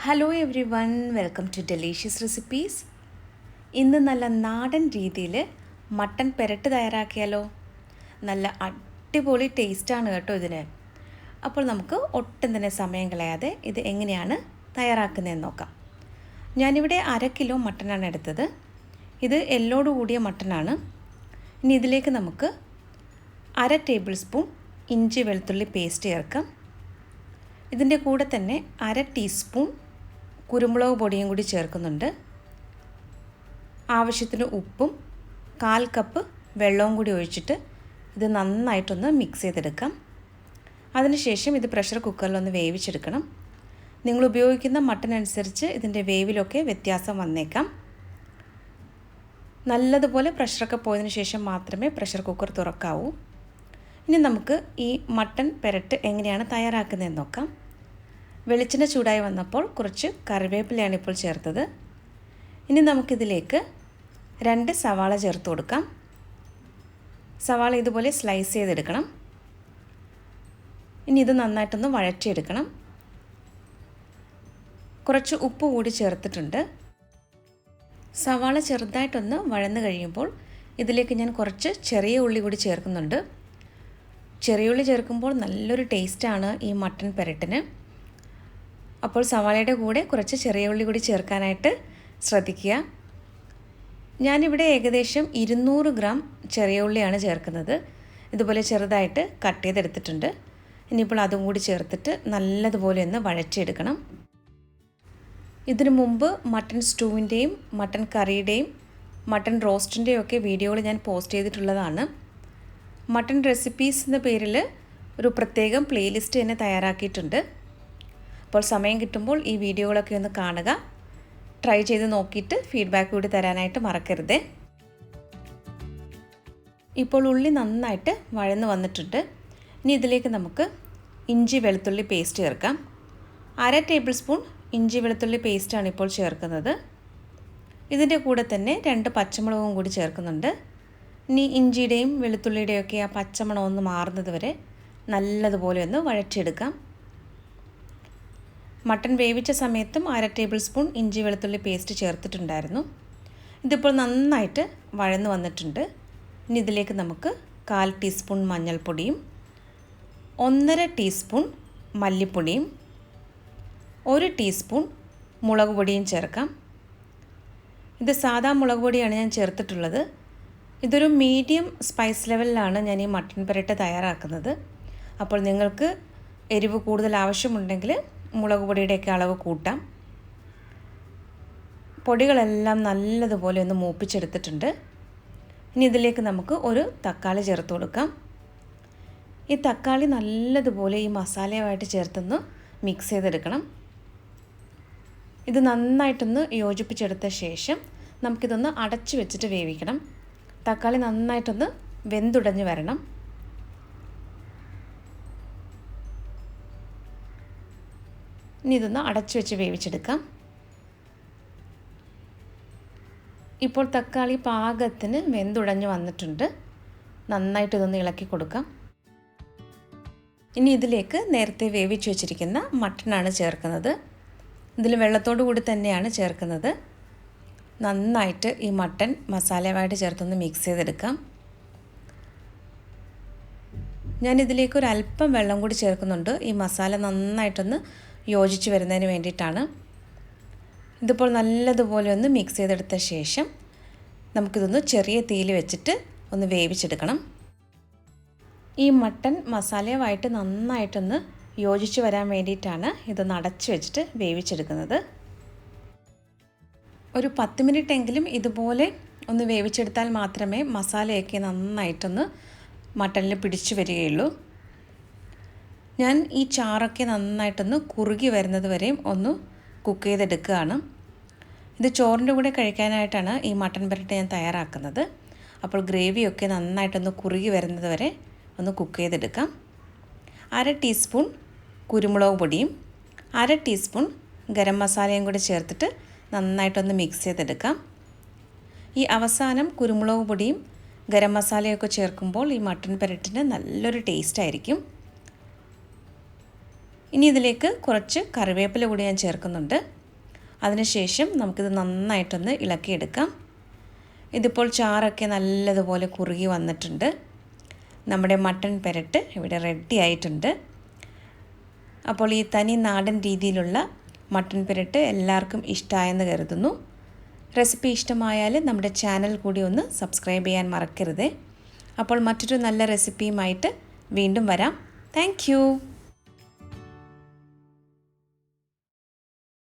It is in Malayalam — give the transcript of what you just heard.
Hello everyone, welcome to delicious recipes. ഇന്ന് നല്ല നാടൻ രീതിയിൽ മട്ടൻ പെരട്ട് തയ്യാറാക്കിയാലോ. നല്ല അടിപൊളി ടേസ്റ്റാണ് കേട്ടോ ഇതിന്. അപ്പോൾ നമുക്ക് ഒട്ടും തന്നെ സമയം കളയാതെ ഇത് എങ്ങനെയാണ് തയ്യാറാക്കുന്നതെന്ന് നോക്കാം. ഞാനിവിടെ 1/2 കിലോ മട്ടനാണ് എടുത്തത്. ഇത് എല്ലോട് കൂടിയ മട്ടനാണ്. ഇനി ഇതിലേക്ക് നമുക്ക് 1/2 ടേബിൾ സ്പൂൺ ഇഞ്ചി വെളുത്തുള്ളി പേസ്റ്റ് ചേർക്കാം. ഇതിൻ്റെ കൂടെ തന്നെ 1/2 ടീസ്പൂൺ കുരുമുളക് പൊടിയും കൂടി ചേർക്കുന്നുണ്ട്. ആവശ്യത്തിന് ഉപ്പും 1/4 കപ്പ് വെള്ളവും കൂടി ഒഴിച്ചിട്ട് ഇത് നന്നായിട്ടൊന്ന് മിക്സ് ചെയ്തെടുക്കാം. അതിനുശേഷം ഇത് പ്രഷർ കുക്കറിലൊന്ന് വേവിച്ചെടുക്കണം. നിങ്ങൾ ഉപയോഗിക്കുന്ന മട്ടൻ അനുസരിച്ച് ഇതിൻ്റെ വേവിലൊക്കെ വ്യത്യാസം വന്നേക്കാം. നല്ലതുപോലെ പ്രഷറൊക്കെ പോയതിനു ശേഷം മാത്രമേ പ്രഷർ കുക്കർ തുറക്കാവൂ. ഇനി നമുക്ക് ഈ മട്ടൻ പെരട്ട് എങ്ങനെയാണ് തയ്യാറാക്കുന്നതെന്ന് നോക്കാം. വെളിച്ചെണ്ണ ചൂടായി വന്നപ്പോൾ കുറച്ച് കറിവേപ്പിലയാണ് ഇപ്പോൾ ചേർത്തത്. ഇനി നമുക്കിതിലേക്ക് 2 സവാള ചേർത്ത് കൊടുക്കാം. സവാള ഇതുപോലെ സ്ലൈസ് ചെയ്തെടുക്കണം. ഇനി ഇത് നന്നായിട്ടൊന്ന് വഴറ്റിയെടുക്കണം. കുറച്ച് ഉപ്പ് കൂടി ചേർത്തിട്ടുണ്ട്. സവാള ചെറുതായിട്ടൊന്ന് വഴന്ന് കഴിയുമ്പോൾ ഇതിലേക്ക് ഞാൻ കുറച്ച് ചെറിയ ഉള്ളി കൂടി ചേർക്കുന്നുണ്ട്. ചെറിയ ഉള്ളി ചേർക്കുമ്പോൾ നല്ലൊരു ടേസ്റ്റാണ് ഈ മട്ടൻ പെരട്ടിന്. അപ്പോൾ സവാളയുടെ കൂടെ കുറച്ച് ചെറിയ ഉള്ളി കൂടി ചേർക്കാനായിട്ട് ശ്രദ്ധിക്കുക. ഞാനിവിടെ ഏകദേശം 200 ഗ്രാം ചെറിയ ഉള്ളിയാണ് ചേർക്കുന്നത്. ഇതുപോലെ ചെറുതായിട്ട് കട്ട് ചെയ്തെടുത്തിട്ടുണ്ട്. ഇനിയിപ്പോൾ അതും കൂടി ചേർത്തിട്ട് നല്ലതുപോലെ ഒന്ന് വഴറ്റിയെടുക്കണം. ഇതിനു മുമ്പ് മട്ടൻ സ്റ്റൂവിൻ്റെയും മട്ടൻ കറിയുടെയും മട്ടൻ റോസ്റ്റിൻ്റെയും ഒക്കെ വീഡിയോകൾ ഞാൻ പോസ്റ്റ് ചെയ്തിട്ടുള്ളതാണ്. മട്ടൻ റെസിപ്പീസ് എന്ന പേരിൽ ഒരു പ്രത്യേകം പ്ലേലിസ്റ്റ് തന്നെ തയ്യാറാക്കിയിട്ടുണ്ട്. അപ്പോൾ സമയം കിട്ടുമ്പോൾ ഈ വീഡിയോകളൊക്കെ ഒന്ന് കാണുക. ട്രൈ ചെയ്ത് നോക്കിയിട്ട് ഫീഡ്ബാക്ക് കൂടി തരാനായിട്ട് മറക്കരുത്. ഇപ്പോൾ ഉള്ളി നന്നായിട്ട് വഴന്ന് വന്നിട്ടുണ്ട്. ഇനി ഇതിലേക്ക് നമുക്ക് ഇഞ്ചി വെളുത്തുള്ളി പേസ്റ്റ് ചേർക്കാം. 1/2 ടേബിൾ സ്പൂൺ ഇഞ്ചി വെളുത്തുള്ളി പേസ്റ്റാണ് ഇപ്പോൾ ചേർക്കുന്നത്. ഇതിൻ്റെ കൂടെ തന്നെ 2 പച്ചമുളകും കൂടി ചേർക്കുന്നുണ്ട്. ഇനി ഇഞ്ചിയുടെയും വെളുത്തുള്ളിയുടെയും ഒക്കെ ആ പച്ചമണം ഒന്ന് മാറുന്നത് വരെ നല്ലതുപോലെ ഒന്ന് വഴറ്റിയെടുക്കാം. മട്ടൻ വേവിച്ച സമയത്തും 1/2 ടേബിൾ സ്പൂൺ ഇഞ്ചി വെളുത്തുള്ളി പേസ്റ്റ് ചേർത്തിട്ടുണ്ടായിരുന്നു. ഇതിപ്പോൾ നന്നായിട്ട് വഴന്ന് വന്നിട്ടുണ്ട്. ഇനി ഇതിലേക്ക് നമുക്ക് 1/4 ടീസ്പൂൺ മഞ്ഞൾപ്പൊടിയും 1/2 ടീസ്പൂൺ മല്ലിപ്പൊടിയും 1 ടീസ്പൂൺ മുളക് പൊടിയും ചേർക്കാം. ഇത് സാദാ മുളക് പൊടിയാണ് ഞാൻ ചേർത്തിട്ടുള്ളത്. ഇതൊരു മീഡിയം സ്പൈസ് ലെവലിലാണ് ഞാൻ ഈ മട്ടൻ പെരട്ട് തയ്യാറാക്കുന്നത്. അപ്പോൾ നിങ്ങൾക്ക് എരിവ് കൂടുതൽ ആവശ്യമുണ്ടെങ്കിൽ മുളക് പൊടിയുടെയൊക്കെ അളവ് കൂട്ടാം. പൊടികളെല്ലാം നല്ലതുപോലെ ഒന്ന് മൂപ്പിച്ചെടുത്തിട്ടുണ്ട്. ഇനി ഇതിലേക്ക് നമുക്ക് ഒരു തക്കാളി ചേർത്ത് കൊടുക്കാം. ഈ തക്കാളി നല്ലതുപോലെ ഈ മസാലയുമായിട്ട് ചേർത്തൊന്ന് മിക്സ് ചെയ്തെടുക്കണം. ഇത് നന്നായിട്ടൊന്ന് യോജിപ്പിച്ചെടുത്ത ശേഷം നമുക്കിതൊന്ന് അടച്ചു വെച്ചിട്ട് വേവിക്കണം. തക്കാളി നന്നായിട്ടൊന്ന് വെന്തുടഞ്ഞ് വരണം. ഇനി ഇതൊന്ന് അടച്ചു വെച്ച് വേവിച്ചെടുക്കാം. ഇപ്പോൾ തക്കാളി പാകത്തിന് വെന്തുടഞ്ഞ് വന്നിട്ടുണ്ട്. നന്നായിട്ട് ഇതൊന്ന് ഇളക്കി കൊടുക്കാം. ഇനി ഇതിലേക്ക് നേരത്തെ വേവിച്ച് വെച്ചിരിക്കുന്ന മട്ടനാണ് ചേർക്കുന്നത്. ഇതിൽ വെള്ളത്തോടു കൂടി തന്നെയാണ് ചേർക്കുന്നത്. നന്നായിട്ട് ഈ മട്ടൻ മസാലയുമായിട്ട് ചേർത്തൊന്ന് മിക്സ് ചെയ്തെടുക്കാം. ഞാനിതിലേക്ക് ഒരു അല്പം വെള്ളം കൂടി ചേർക്കുന്നുണ്ട്. ഈ മസാല നന്നായിട്ടൊന്ന് യോജിച്ച് വരുന്നതിന് വേണ്ടിയിട്ടാണ്. ഇതിപ്പോൾ നല്ലതുപോലെ ഒന്ന് മിക്സ് ചെയ്തെടുത്ത ശേഷം നമുക്കിതൊന്ന് ചെറിയ തീയിൽ വെച്ചിട്ട് ഒന്ന് വേവിച്ചെടുക്കണം. ഈ മട്ടൻ മസാലയുമായിട്ട് നന്നായിട്ടൊന്ന് യോജിച്ച് വരാൻ വേണ്ടിയിട്ടാണ് ഇതൊന്ന് അടച്ചു വെച്ചിട്ട് വേവിച്ചെടുക്കുന്നത്. ഒരു 10 മിനിറ്റെങ്കിലും ഇതുപോലെ ഒന്ന് വേവിച്ചെടുത്താൽ മാത്രമേ മസാലയൊക്കെ നന്നായിട്ടൊന്ന് മട്ടനിൽ പിടിച്ചു വരികയുള്ളൂ. ഞാൻ ഈ ചാറൊക്കെ നന്നായിട്ടൊന്ന് കുറുകി വരുന്നത് വരെയും ഒന്ന് കുക്ക് ചെയ്തെടുക്കുകയാണ്. ഇത് ചോറിൻ്റെ കൂടെ കഴിക്കാനായിട്ടാണ് ഈ മട്ടൻ പെരട്ട് ഞാൻ തയ്യാറാക്കുന്നത്. അപ്പോൾ ഗ്രേവിയൊക്കെ നന്നായിട്ടൊന്ന് കുറുകി വരുന്നത് വരെ ഒന്ന് കുക്ക് ചെയ്തെടുക്കാം. 1/2 ടീസ്പൂൺ കുരുമുളക് പൊടിയും 1/2 ടീസ്പൂൺ ഗരം മസാലയും കൂടി ചേർത്തിട്ട് നന്നായിട്ടൊന്ന് മിക്സ് ചെയ്തെടുക്കാം. ഈ അവസാനം കുരുമുളക് പൊടിയും ഗരം മസാലയൊക്കെ ചേർക്കുമ്പോൾ ഈ മട്ടൻ പെരട്ടിന് നല്ലൊരു ടേസ്റ്റ് ആയിരിക്കും. ഇനി ഇതിലേക്ക് കുറച്ച് കറിവേപ്പില കൂടി ഞാൻ ചേർക്കുന്നുണ്ട്. അതിനുശേഷം നമുക്കിത് നന്നായിട്ടൊന്ന് ഇളക്കിയെടുക്കാം. ഇതിപ്പോൾ ചാറൊക്കെ നല്ലതുപോലെ കുറുകി വന്നിട്ടുണ്ട്. നമ്മുടെ മട്ടൺ പെരട്ട് ഇവിടെ റെഡി ആയിട്ടുണ്ട്. അപ്പോൾ ഈ തനി നാടൻ രീതിയിലുള്ള മട്ടൺ പെരട്ട് എല്ലാവർക്കും ഇഷ്ടമായെന്ന് കരുതുന്നു. റെസിപ്പി ഇഷ്ടമായാൽ നമ്മുടെ ചാനൽ കൂടി ഒന്ന് സബ്സ്ക്രൈബ് ചെയ്യാൻ മറക്കരുത്. അപ്പോൾ മറ്റൊരു നല്ല റെസിപ്പിയുമായിട്ട് വീണ്ടും വരാം. താങ്ക്